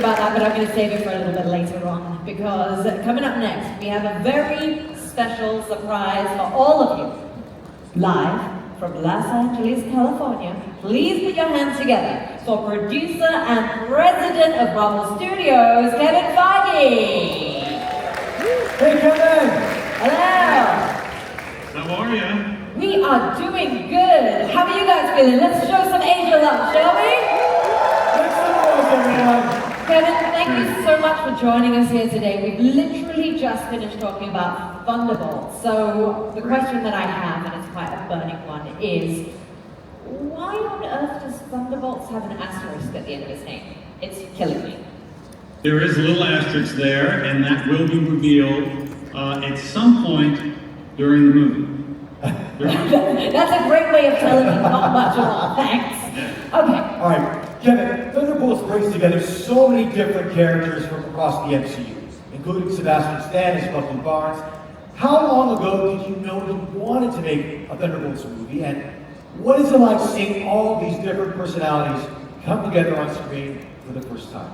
about that, but I'm going to save it for a little bit later on, because coming up next, we have a very special surprise for all of you. Live from Los Angeles, California, please put your hands together for producer and president of Marvel Studios, Kevin Feige. Hey, Kevin! Hello! How are you? We are doing good. How are you guys feeling? Let's show some angel love, shall we? Make some noise, everyone! Kevin, thank you so much for joining us here today. We've literally just finished talking about Thunderbolts. So the question that I have, and it's quite a burning one, is why on earth does Thunderbolts have an asterisk at the end of its name? It's killing me. There is a little asterisk there, and that will be revealed at some point during the movie. That's a great way of telling me not much at all. Thanks. Okay. All right, Kevin, Thunderbolts brings together so many different characters from across the MCU, including Sebastian Stan as Bucky Barnes. How long ago did you know you wanted to make a Thunderbolts movie, and what is it like seeing all these different personalities come together on screen for the first time?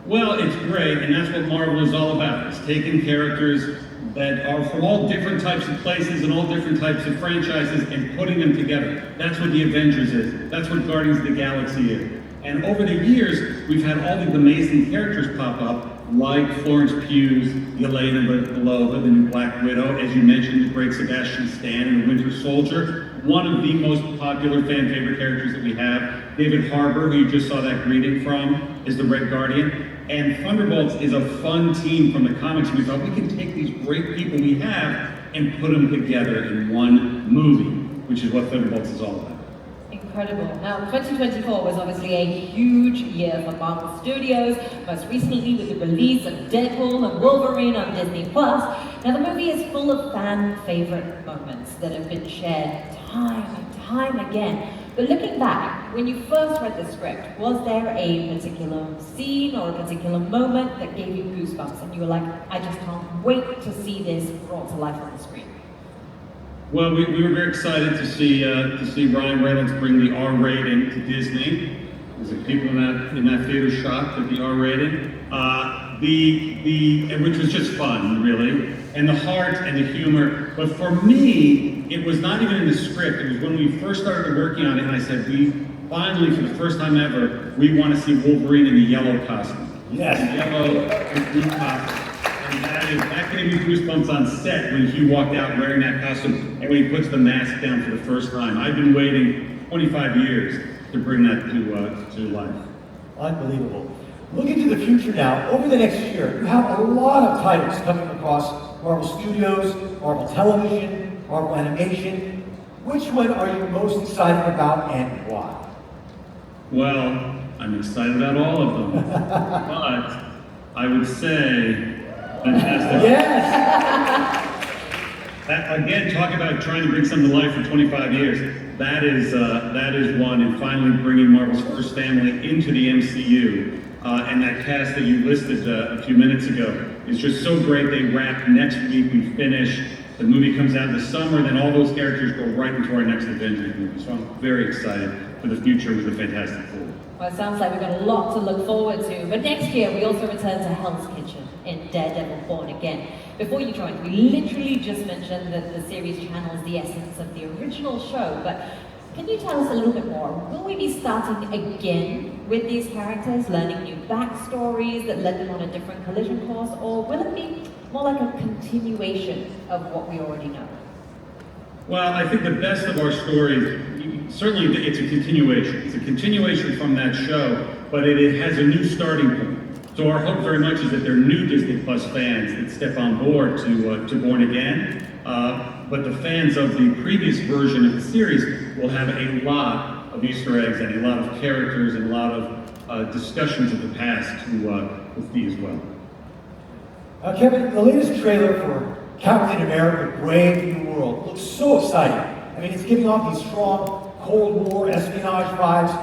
Well, it's great, and that's what Marvel is all about. It's taking characters that are from all different types of places and all different types of franchises and putting them together. That's what the Avengers is. That's what Guardians of the Galaxy is. And over the years, we've had all these amazing characters pop up, like Florence Pugh's Yelena Belova, the new Black Widow, as you mentioned, the great Sebastian Stan and the Winter Soldier, one of the most popular fan favorite characters that we have. David Harbour, who you just saw that greeting from, is the Red Guardian. And Thunderbolts is a fun team from the comics. We thought we can take these great people we have and put them together in one movie, which is what Thunderbolts is all about. Incredible. Now, 2024 was obviously a huge year for Marvel Studios, most recently with the release of Deadpool and Wolverine on Disney+. Now, the movie is full of fan-favorite moments that have been shared time and time again. But looking back, when you first read the script, was there a particular scene or a particular moment that gave you goosebumps and you were like, I just can't wait to see this brought to life on the screen? Well, we were very excited to see Ryan Reynolds bring the R rating to Disney. There's people in that theater shocked at the R rating, which was just fun, really, and the heart and the humor. But for me, it was not even in the script. It was when we first started working on it, and I said, we finally, for the first time ever, we want to see Wolverine in the yellow costume. Yes. The yellow and blue costume. And that gave me goosebumps on set when he walked out wearing that costume and when he puts the mask down for the first time. I've been waiting 25 years to bring that to life. Unbelievable. Looking to the future now, over the next year, you have a lot of titles coming across Marvel Studios, Marvel Television, Marvel Animation. Which one are you most excited about and why? Well, I'm excited about all of them, but I would say fantastic. Yes! Again, talk about trying to bring something to life for 25 years. That is one, and finally bringing Marvel's first family into the MCU. And that cast that you listed a few minutes ago is just so great. They wrap next week, we finish. The movie comes out in the summer, then all those characters go right into our next Avengers movie. So I'm very excited for the future with the Fantastic Four. Well, it sounds like we've got a lot to look forward to. But next year, we also return to Hell's Kitchen in Daredevil Born Again. Before you joined, we literally just mentioned that the series channels the essence of the original show, but can you tell us a little bit more? Will we be starting again with these characters, learning new backstories that led them on a different collision course, or will it be more like a continuation of what we already know? Well, I think the best of our stories, certainly it's a continuation. It's a continuation from that show, but it has a new starting point. So our hope very much is that there are new Disney Plus fans that step on board to Born Again. But the fans of the previous version of the series will have a lot of Easter eggs and a lot of characters and a lot of discussions of the past to see as well. Kevin, the latest trailer for Captain America: Brave New World looks so exciting. I mean, it's giving off these strong Cold War espionage vibes.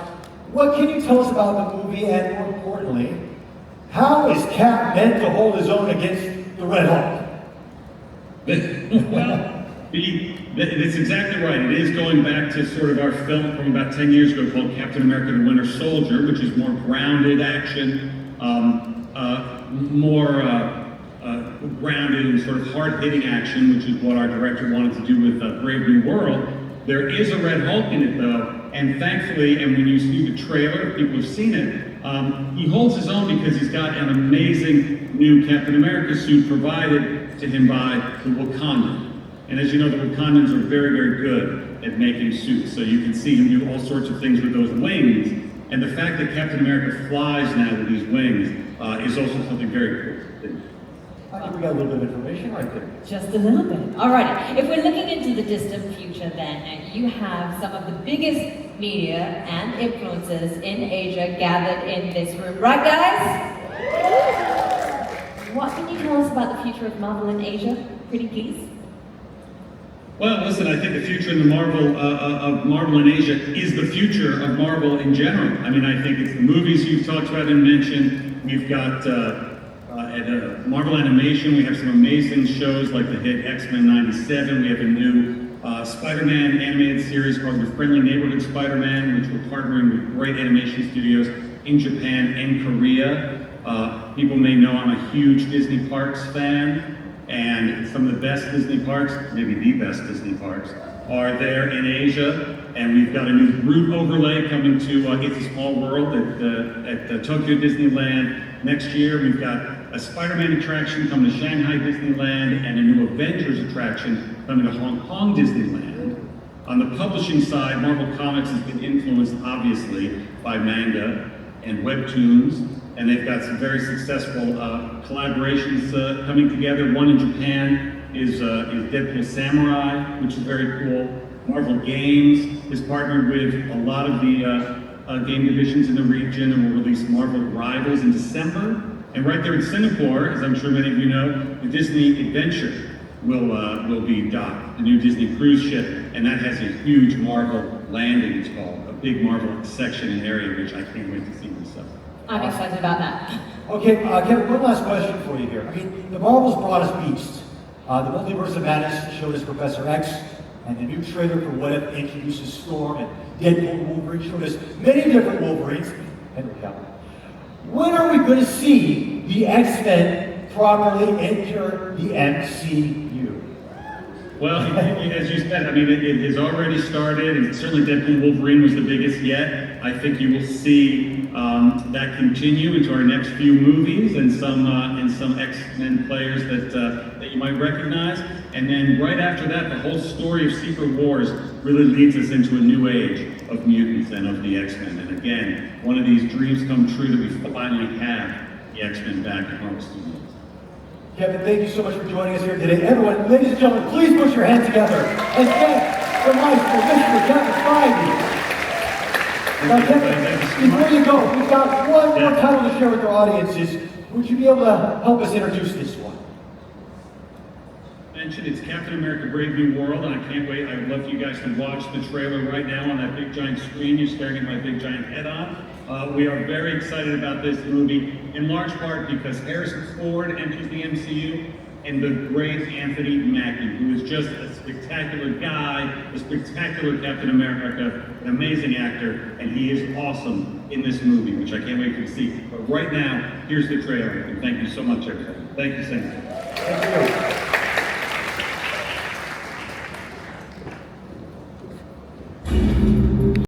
What can you tell us about the movie, and more importantly, how is Cap meant to hold his own against the Red Hulk? Well, It's exactly right. It is going back to sort of our film from about 10 years ago called Captain America the Winter Soldier, which is more grounded action, more grounded and sort of hard-hitting action, which is what our director wanted to do with Brave New World. There is a Red Hulk in it, though, and thankfully, and when you see the trailer, if people have seen it, he holds his own because he's got an amazing new Captain America suit provided to him by the Wakandan. And as you know, the Wakandans are very, very good at making suits, so you can see him do all sorts of things with those wings. And the fact that Captain America flies now with these wings is also something very cool. I think we got a little bit of information right there. Just a little bit. All right. If we're looking into the distant future, then you have some of the biggest media and influencers in Asia gathered in this room, right, guys? What can you tell us about the future of Marvel in Asia? Pretty please. Well, listen, I think the future in the of Marvel in Asia is the future of Marvel in general. I mean, I think it's the movies you've talked about and mentioned. We've got at Marvel Animation, we have some amazing shows like the hit X-Men '97. We have a new Spider-Man animated series called The Friendly Neighborhood Spider-Man, which we're partnering with great animation studios in Japan and Korea. People may know I'm a huge Disney Parks fan, and some of the best Disney parks, maybe the best Disney parks, are there in Asia. And we've got a new Groot overlay coming to It's a Small World at Tokyo Disneyland next year. We've got a Spider-Man attraction coming to Shanghai Disneyland, and a new Avengers attraction coming to Hong Kong Disneyland. On the publishing side, Marvel Comics has been influenced, obviously, by manga and webtoons, and they've got some very successful collaborations coming together. One in Japan is Deadpool Samurai, which is very cool. Marvel Games has partnered with a lot of the game divisions in the region and will release Marvel Rivals in December. And right there in Singapore, as I'm sure many of you know, the Disney Adventure will be docked, the new Disney cruise ship, and that has a huge Marvel landing, it's called, a big Marvel section and area, which I can't wait to see myself. I'm excited about that. Okay, Kevin, one last question for you here. I mean, the Marvel's brought us beasts. The Multiverse of Madness showed us Professor X, and the new trailer for What If introduces Storm, and Deadpool and Wolverine showed us many different Wolverines. Henry Cavill. When are we going to see the X-Men properly enter the MCU? Well, as you said, I mean, it has already started, and certainly Deadpool and Wolverine was the biggest yet. I think you will see that continue into our next few movies, and some X-Men players that you might recognize. And then right after that, the whole story of Secret Wars really leads us into a new age of mutants and of the X-Men. And again, one of these dreams come true that we finally have the X-Men back at Marvel Studios. Kevin, thank you so much for joining us here today. Everyone, ladies and gentlemen, please put your hands together and thank the Maestro, Mr. Kevin Feige. Now, Kevin, before you go, we've got one more title to share with our audiences. Would you be able to help us introduce this one? It's Captain America Brave New World, and I can't wait. I would love for you guys to watch the trailer right now on that big giant screen you're staring at my big giant head on. We are very excited about this movie, in large part because Harrison Ford enters the MCU, and the great Anthony Mackie, who is just a spectacular guy, a spectacular Captain America, an amazing actor, and he is awesome in this movie, which I can't wait to see. But right now, here's the trailer, and thank you so much, everybody. Thank you, Senator. Thank you.